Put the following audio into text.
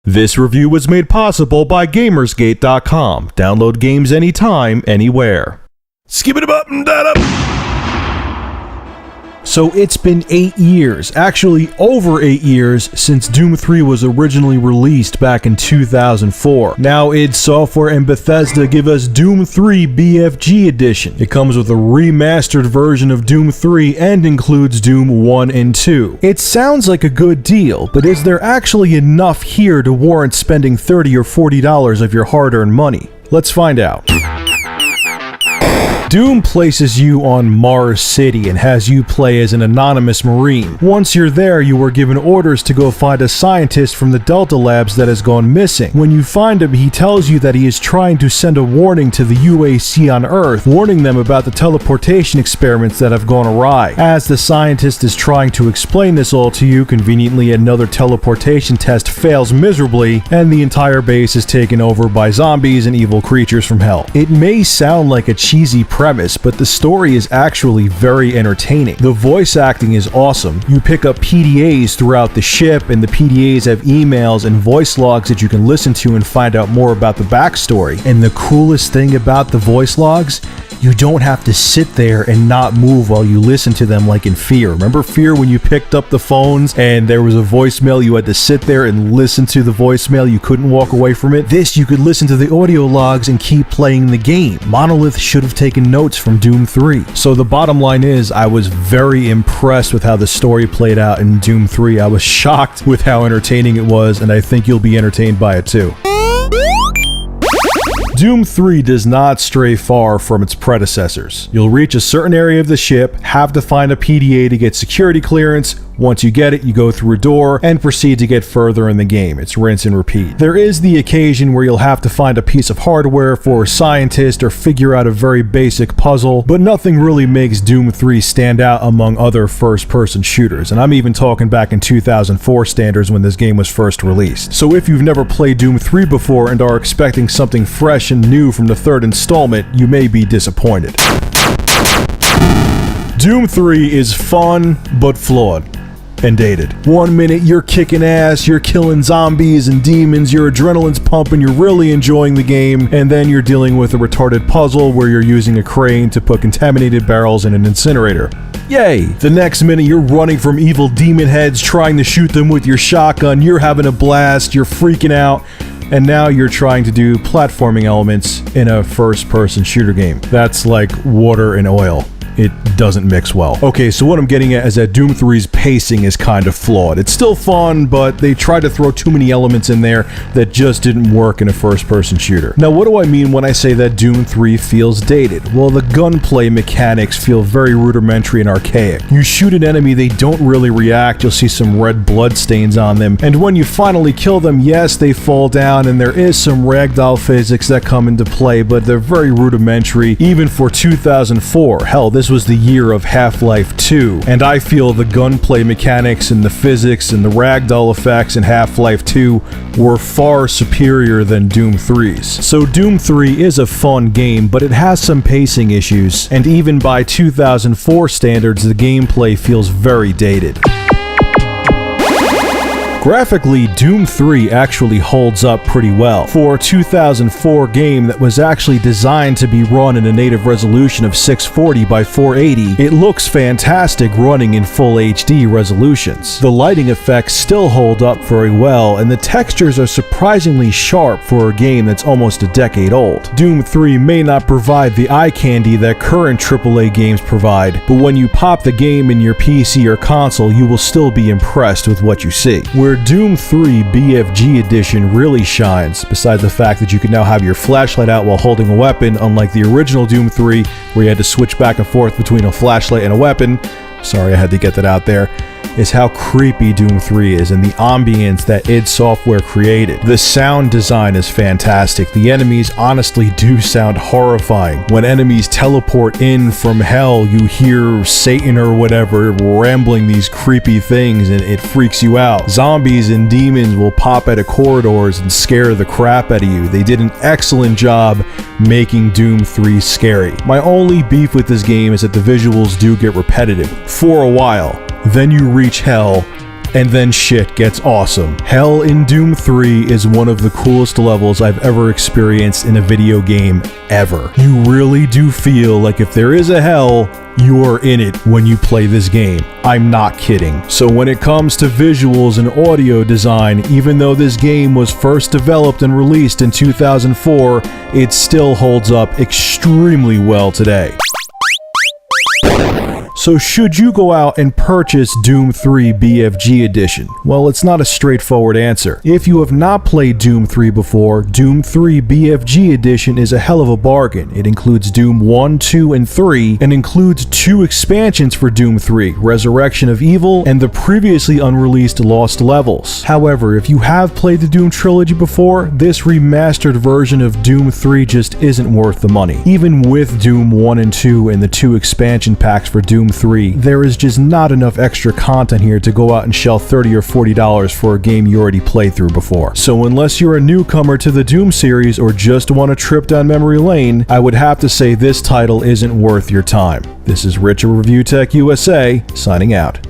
This review was made possible by Gamersgate.com. Download games anytime, anywhere. Skip it up and that up. So it's been 8 years, actually over 8 years, since Doom 3 was originally released back in 2004. Now id Software and Bethesda give us Doom 3 BFG Edition. It comes with a remastered version of Doom 3 and includes Doom 1 and 2. It sounds like a good deal, but is there actually enough here to warrant spending $30 or $40 of your hard-earned money? Let's find out. Doom places you on Mars City and has you play as an anonymous Marine. Once you're there, you are given orders to go find a scientist from the Delta Labs that has gone missing. When you find him, he tells you that he is trying to send a warning to the UAC on Earth, warning them about the teleportation experiments that have gone awry. As the scientist is trying to explain this all to you, conveniently another teleportation test fails miserably, and the entire base is taken over by zombies and evil creatures from hell. It may sound like a cheesy premise, but the story is actually very entertaining. The voice acting is awesome. You pick up PDAs throughout the ship, and the PDAs have emails and voice logs that you can listen to and find out more about the backstory. And the coolest thing about the voice logs, you don't have to sit there and not move while you listen to them like in Fear. Remember Fear when you picked up the phones and there was a voicemail, you had to sit there and listen to the voicemail, you couldn't walk away from it? This, you could listen to the audio logs and keep playing the game. Monolith should have taken notes from Doom 3. So the bottom line is, I was very impressed with how the story played out in Doom 3. I was shocked with how entertaining it was, and I think you'll be entertained by it too. Doom 3 does not stray far from its predecessors. You'll reach a certain area of the ship, have to find a PDA to get security clearance. Once you get it, you go through a door and proceed to get further in the game. It's rinse and repeat. There is the occasion where you'll have to find a piece of hardware for a scientist or figure out a very basic puzzle, but nothing really makes Doom 3 stand out among other first-person shooters, and I'm even talking back in 2004 standards when this game was first released. So if you've never played Doom 3 before and are expecting something fresh and new from the third installment, you may be disappointed. Doom 3 is fun, but flawed. And dated. 1 minute you're kicking ass, you're killing zombies and demons, your adrenaline's pumping, you're really enjoying the game, and then you're dealing with a retarded puzzle where you're using a crane to put contaminated barrels in an incinerator. Yay! The next minute you're running from evil demon heads, trying to shoot them with your shotgun, you're having a blast, you're freaking out, and now you're trying to do platforming elements in a first-person shooter game. That's like water and oil. It doesn't mix well. Okay, so what I'm getting at is that Doom 3's pacing is kind of flawed. It's still fun, but they tried to throw too many elements in there that just didn't work in a first-person shooter. Now, what do I mean when I say that Doom 3 feels dated? Well, the gunplay mechanics feel very rudimentary and archaic. You shoot an enemy, they don't really react, you'll see some red blood stains on them, and when you finally kill them, yes, they fall down, and there is some ragdoll physics that come into play, but they're very rudimentary, even for 2004. Hell, this was the year of Half-Life 2, and I feel the gunplay mechanics and the physics and the ragdoll effects in Half-Life 2 were far superior than Doom 3's. So Doom 3 is a fun game, but it has some pacing issues, and even by 2004 standards, the gameplay feels very dated. Graphically, Doom 3 actually holds up pretty well. For a 2004 game that was actually designed to be run in a native resolution of 640 by 480, it looks fantastic running in full HD resolutions. The lighting effects still hold up very well, and the textures are surprisingly sharp for a game that's almost a decade old. Doom 3 may not provide the eye candy that current AAA games provide, but when you pop the game in your PC or console, you will still be impressed with what you see. Where Doom 3 BFG Edition really shines, besides the fact that you can now have your flashlight out while holding a weapon, unlike the original Doom 3, where you had to switch back and forth between a flashlight and a weapon. Sorry, I had to get that out there. Is how creepy Doom 3 is and the ambience that id Software created. The sound design is fantastic. The enemies honestly do sound horrifying. When enemies teleport in from hell, you hear Satan or whatever rambling these creepy things and it freaks you out. Zombies and demons will pop out of corridors and scare the crap out of you. They did an excellent job making Doom 3 scary. My only beef with this game is that the visuals do get repetitive for a while. Then you reach hell, and then shit gets awesome. Hell in Doom 3 is one of the coolest levels I've ever experienced in a video game ever. You really do feel like if there is a hell, you're in it when you play this game. I'm not kidding. So when it comes to visuals and audio design, even though this game was first developed and released in 2004, it still holds up extremely well today. So should you go out and purchase Doom 3 BFG Edition? Well, it's not a straightforward answer. If you have not played Doom 3 before, Doom 3 BFG Edition is a hell of a bargain. It includes Doom 1, 2, and 3, and includes 2 expansions for Doom 3, Resurrection of Evil and the previously unreleased Lost Levels. However, if you have played the Doom trilogy before, this remastered version of Doom 3 just isn't worth the money. Even with Doom 1 and 2 and the 2 expansion packs for Doom 3, there is just not enough extra content here to go out and shell $30 or $40 for a game you already played through before. So unless you're a newcomer to the Doom series or just want a trip down memory lane, I would have to say this title isn't worth your time. This is Rich of Review Tech USA, signing out.